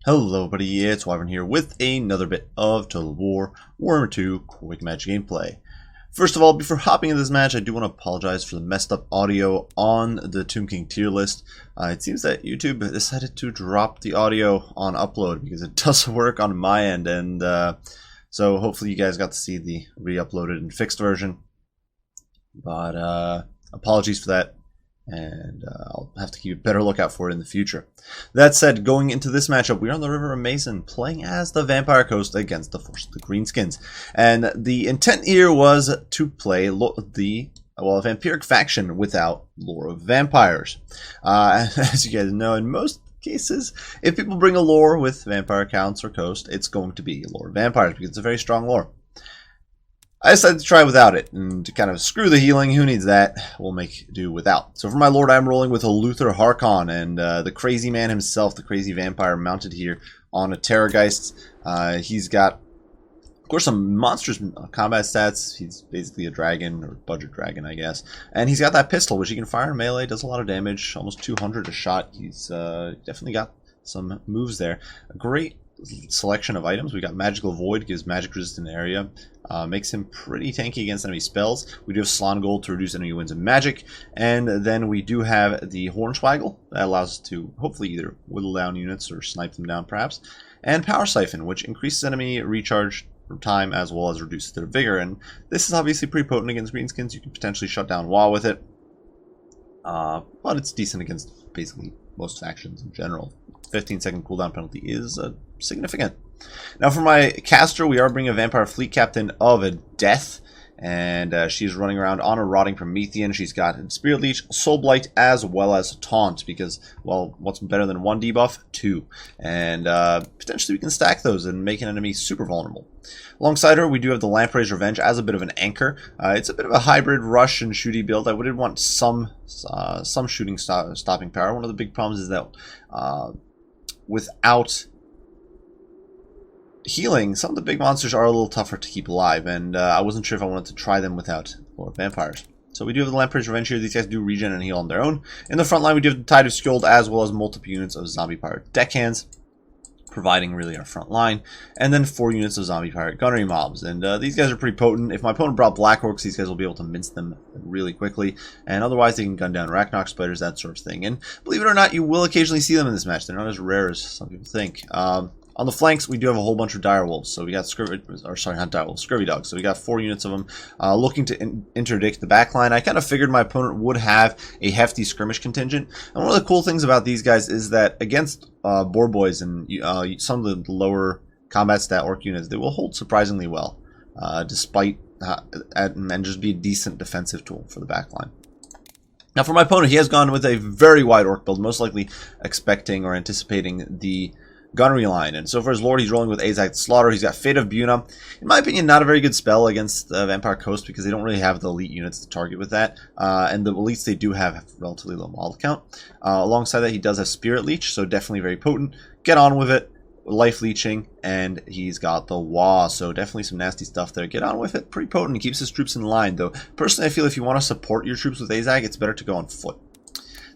Hello buddy, it's Wyvern here with another bit of Total War Warhammer 2 quick match gameplay. First of all, before hopping into this match, I do want to apologize for the messed up audio on the Tomb King tier list. It seems that YouTube decided to drop the audio on upload because it doesn't work on my end, and so hopefully you guys got to see the re-uploaded and fixed version. But apologies for that. And I'll have to keep a better lookout for it in the future. That said, going into this matchup, we are on the River of Mason, playing as the Vampire Coast against the Force of the Greenskins. And the intent here was to play the vampiric faction without lore of vampires. As you guys know, in most cases, if people bring a lore with vampire counts or coast, it's going to be lore of vampires because it's a very strong lore. I decided to try without it, and to kind of screw the healing, who needs that? We'll make do without. So for my lord, I'm rolling with a Luther Harkon, and the crazy man himself, the crazy vampire, mounted here on a Terrorgeist. He's got, of course, some monstrous combat stats. He's basically a dragon, or budget dragon, I guess. And he's got that pistol, which he can fire in melee, does a lot of damage, almost 200 a shot. He's definitely got some moves there. A great selection of items. We got Magical Void, gives magic resistant area. Makes him pretty tanky against enemy spells. We do have Slon Gold to reduce enemy wins in magic. And then we do have the Hornswaggle that allows us to hopefully either whittle down units or snipe them down perhaps. And Power Siphon, which increases enemy recharge time as well as reduces their vigor. And this is obviously pretty potent against Greenskins. You can potentially shut down WoW with it. But it's decent against basically most factions in general. 15-second cooldown penalty is significant. Now for my caster, we are bringing a Vampire Fleet Captain of a Death, and she's running around on a Rotting Promethean. She's got Spirit Leech, Soul Blight, as well as Taunt, because, well, what's better than one debuff? Two. And potentially we can stack those and make an enemy super vulnerable. Alongside her, we do have the Lamprey's Revenge as a bit of an anchor. It's a bit of a hybrid rush and shooty build. I would want some shooting stopping power. One of the big problems is that without healing, some of the big monsters are a little tougher to keep alive, and I wasn't sure if I wanted to try them without Lord Vampires. So we do have the Lamprey's Revenge here. These guys do regen and heal on their own. In the front line, we do have the Tide of Skjold, as well as multiple units of Zombie Pirate Deckhands, providing really our front line, and then 4 units of Zombie Pirate Gunnery Mobs. And these guys are pretty potent. If my opponent brought Black Orcs, these guys will be able to mince them really quickly, and otherwise they can gun down Arachnok Spiders, that sort of thing. And believe it or not, you will occasionally see them in this match. They're not as rare as some people think. On the flanks, we do have a whole bunch of Direwolves. So we got Scurvy Dogs. So we got 4 units of them looking to interdict the backline. I kind of figured my opponent would have a hefty skirmish contingent. And one of the cool things about these guys is that against Boar Boys and some of the lower combat stat orc units, they will hold surprisingly well, despite and just be a decent defensive tool for the backline. Now for my opponent, he has gone with a very wide orc build, most likely expecting or anticipating the gunnery line. And so for his lord, he's rolling with Azag the Slaughter. He's got Fate of Buna. In my opinion, not a very good spell against Vampire Coast because they don't really have the elite units to target with that. And the elites they do have relatively low model count. Alongside that, he does have Spirit Leech, so definitely very potent. Get on with it. Life leeching, and he's got the Wah, so definitely some nasty stuff there. Get on with it. Pretty potent. He keeps his troops in line, though. Personally, I feel if you want to support your troops with Azag, it's better to go on foot.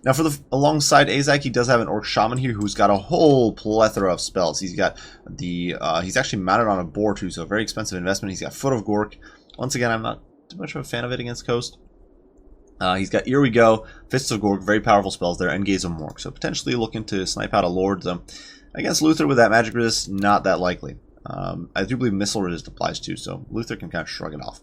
Now, alongside Azag, he does have an Orc Shaman here who's got a whole plethora of spells. He's got the he's actually mounted on a boar too, so a very expensive investment. He's got Foot of Gork. Once again, I'm not too much of a fan of it against Coast. He's got Here We Go, Fists of Gork, very powerful spells there, and Gaze of Mork. So potentially looking to snipe out a Lord. Against Luther with that magic resist, not that likely. I do believe missile resist applies too, so Luther can kind of shrug it off.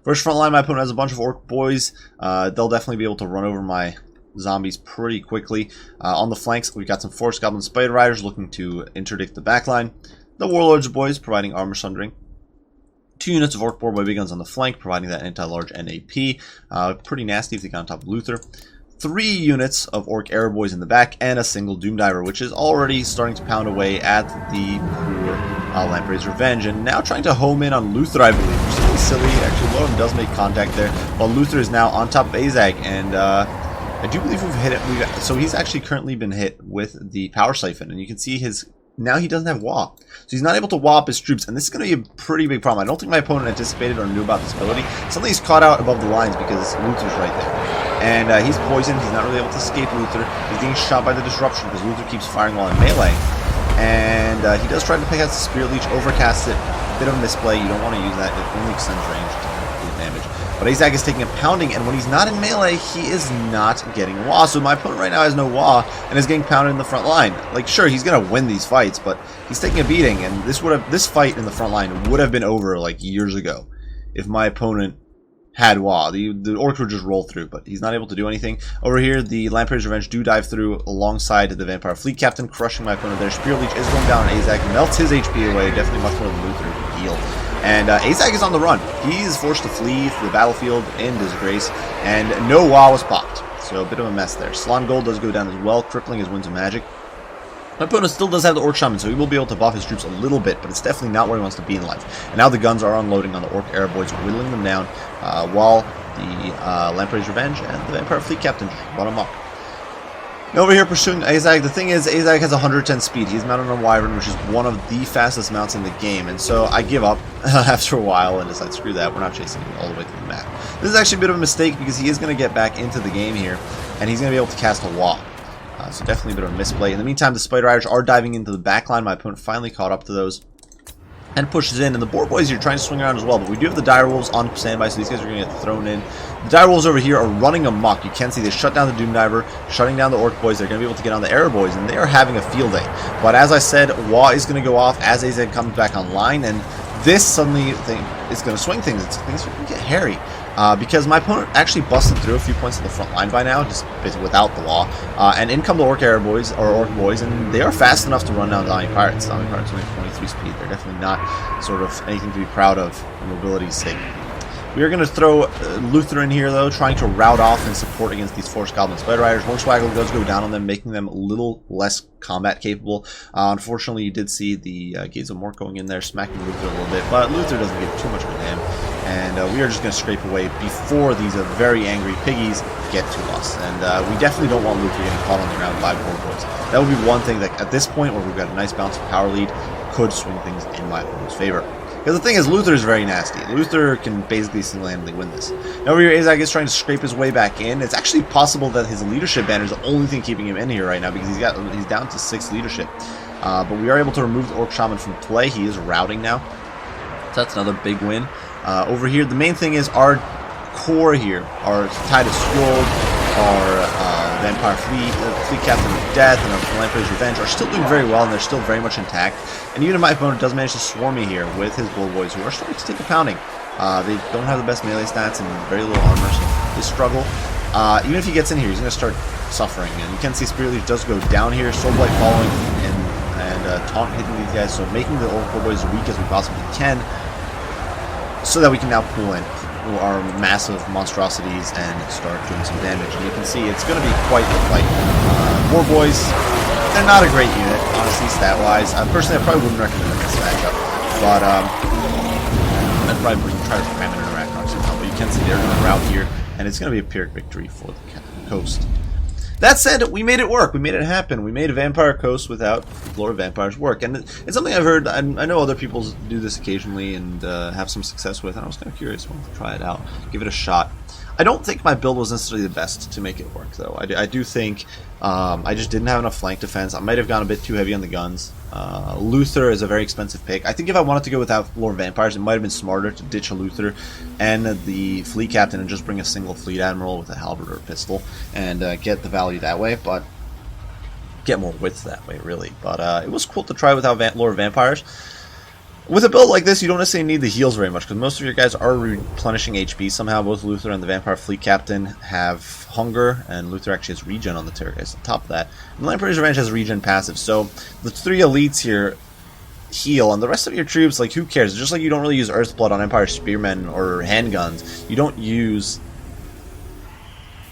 First front line, my opponent has a bunch of Orc boys. They'll definitely be able to run over my zombies pretty quickly. On the flanks, we've got some Forest Goblin Spider Riders looking to interdict the backline. The Warlords boys providing armor sundering. 2 units of Orc Boar Boy Big Guns on the flank, providing that anti-large NAP. Pretty nasty if they got on top of Luther. 3 units of Orc Arrow Boys in the back, and a single Doom Diver, which is already starting to pound away at the poor Lamprey's Revenge, and now trying to home in on Luther, I believe, which is really silly. Actually, one of them does make contact there, while Luther is now on top of Azag, and I do believe we've hit it. So he's actually currently been hit with the Power Siphon, and you can see now he doesn't have WAP. So he's not able to WAP his troops, and this is going to be a pretty big problem. I don't think my opponent anticipated or knew about this ability. Suddenly he's caught out above the lines because Luther's right there. And he's poisoned. He's not really able to escape Luther. He's getting shot by the disruption because Luther keeps firing while in melee. And he does try to pick out the Spirit Leech, overcast it, a bit of a misplay. You don't want to use that, it only extends range to do damage. But Azag is taking a pounding, and when he's not in melee, he is not getting Wah. So my opponent right now has no Wah, and is getting pounded in the front line. Like, sure, he's going to win these fights, but he's taking a beating, and this fight in the front line would have been over, like, years ago if my opponent had Wah. The Orcs would just roll through, but he's not able to do anything. Over here, the Lampreys Revenge do dive through alongside the Vampire Fleet Captain, crushing my opponent there. Spear Leech is going down on Azag, melts his HP away, definitely much more than Luther can heal. And Azag is on the run. He is forced to flee the battlefield in disgrace, and no Wah was popped. So a bit of a mess there. Salon Gold does go down as well, crippling his Winds of Magic. My opponent still does have the Orc Shaman, so he will be able to buff his troops a little bit, but it's definitely not where he wants to be in life. And now the guns are unloading on the Orc Airboys, whittling them down, while the Lamprey's Revenge and the Vampire Fleet Captain just run amok. Now over here pursuing Azag, the thing is, Azag has 110 speed. He's mounted on Wyvern, which is one of the fastest mounts in the game, and so I give up after a while and decide, screw that, we're not chasing him all the way through the map. This is actually a bit of a mistake, because he is going to get back into the game here, and he's going to be able to cast a Wah. So definitely a bit of a misplay. In the meantime, the Spider Riders are diving into the back line. My opponent finally caught up to those and pushes in. And the Boar Boys here trying to swing around as well. But we do have the Dire Wolves on standby, so these guys are going to get thrown in. The Dire Wolves over here are running amok. You can see they shut down the Doom Diver, shutting down the Orc Boys. They're going to be able to get on the Arrow Boys, and they are having a field day. But as I said, Wah is going to go off as AZ comes back online, and this suddenly is going to swing things. Things are going to get hairy. Because my opponent actually busted through a few points in the front line by now, just without the Wah. And in come the Orc Arrow Boys, or Orc Boys, and they are fast enough to run down Dying Pirates. Dying Pirates only have 23 speed. They're definitely not sort of anything to be proud of for mobility's sake. We are going to throw Luther in here, though, trying to rout off and support against these Force Goblin Spider Riders. Hornswaggle does go down on them, making them a little less combat capable. Unfortunately, you did see the Gates of Mort going in there, smacking Luther a little bit, but Luther doesn't get too much of a damn. And we are just going to scrape away before these very angry piggies get to us. And we definitely don't want Luther getting caught on the ground by Boar Boys. That would be one thing that, at this point, where we've got a nice balance of power lead, could swing things in my opponent's favor. Because the thing is, Luther is very nasty. Luther can basically single-handedly win this. Now over here, Azag is trying to scrape his way back in. It's actually possible that his leadership banner is the only thing keeping him in here right now, because he's down to 6 leadership. But we are able to remove the Orc Shaman from play. He is routing now. So that's another big win. Over here, the main thing is our core here, our Titus Scroll, our Vampire Fleet Captain of Death, and our Lamprey's Revenge are still doing very well, and they're still very much intact. And even if my opponent does manage to swarm me here with his Bull Boys, who are starting to take a pounding. They don't have the best melee stats and very little armor, so they struggle. Even if he gets in here, he's going to start suffering. And you can see Spirit Leech does go down here, Soulblight following, and Taunt hitting these guys, so making the Orc Boys as weak as we possibly can, so that we can now pull in our massive monstrosities and start doing some damage. And you can see it's going to be quite the fight. War Boys, they're not a great unit, honestly, stat-wise. Personally, I probably wouldn't recommend this matchup, but I'd probably try to cram it in a Ragnarok somehow. But you can see they're going to rout here, and it's going to be a Pyrrhic victory for the coast. That said, we made it work. We made it happen. We made a Vampire Coast without Lore of Vampires work. And it's something I've heard. I know other people do this occasionally and have some success with. And I was kind of curious. I wanted to try it out. Give it a shot. I don't think my build was necessarily the best to make it work, though. I do think I just didn't have enough flank defense. I might have gone a bit too heavy on the guns. Luther is a very expensive pick. I think if I wanted to go without Lore of Vampires, it might have been smarter to ditch a Luther and the Fleet Captain and just bring a single Fleet Admiral with a halberd or a pistol and get the value that way, but get more width that way, really. But it was cool to try without Lore of Vampires. With a build like this, you don't necessarily need the heals very much, because most of your guys are replenishing HP somehow. Both Luther and the Vampire Fleet Captain have Hunger, and Luther actually has Regen on the Terror guys on top of that. And Lamprey's Revenge has Regen passive, so the 3 elites here heal, and the rest of your troops, like, who cares? Just like you don't really use Earthblood on Empire Spearmen or handguns, you don't use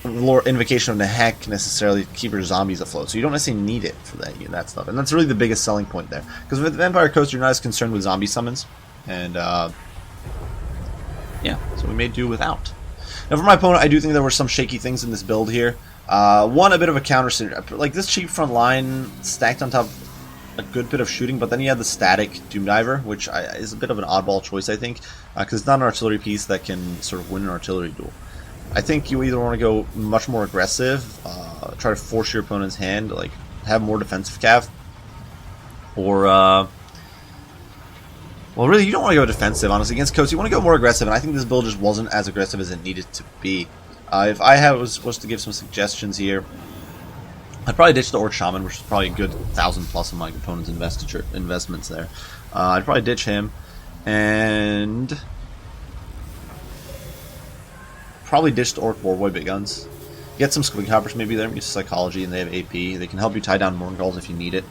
Lore Invocation of Nehek necessarily to keep your zombies afloat, so you don't necessarily need it for that stuff, and that's really the biggest selling point there. Because with Vampire Coast, you're not as concerned with zombie summons, and yeah, so we made do without. Now for my opponent, I do think there were some shaky things in this build here. One, a bit of a counter, like this cheap front line stacked on top of a good bit of shooting, but then you had the static Doom Diver, which is a bit of an oddball choice, I think, because it's not an artillery piece that can sort of win an artillery duel. I think you either want to go much more aggressive, try to force your opponent's hand, like have more defensive cav, Or, well, really, you don't want to go defensive, honestly. Against Coats, you want to go more aggressive, and I think this build just wasn't as aggressive as it needed to be. If I was to give some suggestions here, I'd probably ditch the Orc Shaman, which is probably a good 1,000 plus of my opponent's investments there. I'd probably ditch him, and probably ditch the Orc Warboy Big Guns. Get some Squig Hoppers maybe there, use Psychology, and they have AP. They can help you tie down Morngulls if you need it.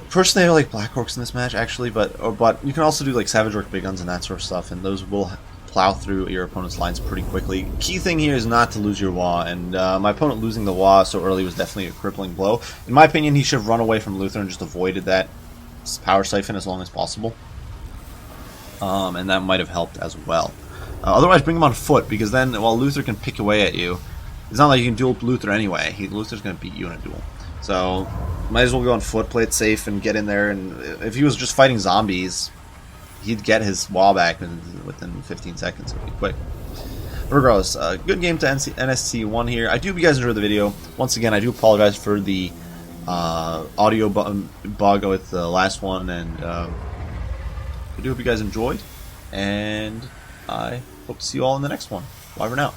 Personally, I like Black Orcs in this match, actually, but you can also do like Savage Orc Big Guns and that sort of stuff, and those will plow through your opponent's lines pretty quickly. Key thing here is not to lose your Waaagh, and my opponent losing the Waaagh so early was definitely a crippling blow. In my opinion, he should have run away from Luther and just avoided that Power Siphon as long as possible, and that might have helped as well. Otherwise, bring him on foot, because then while Luther can pick away at you, it's not like you can duel Luther anyway. Luther's going to beat you in a duel. So, might as well go on foot, play it safe, and get in there. And if he was just fighting zombies, he'd get his Waaagh back within 15 seconds. It would be quick. Regardless, good game to NST1 here. I do hope you guys enjoyed the video. Once again, I do apologize for the audio bug with the last one, and I do hope you guys enjoyed. And I hope to see you all in the next one. Bye for now.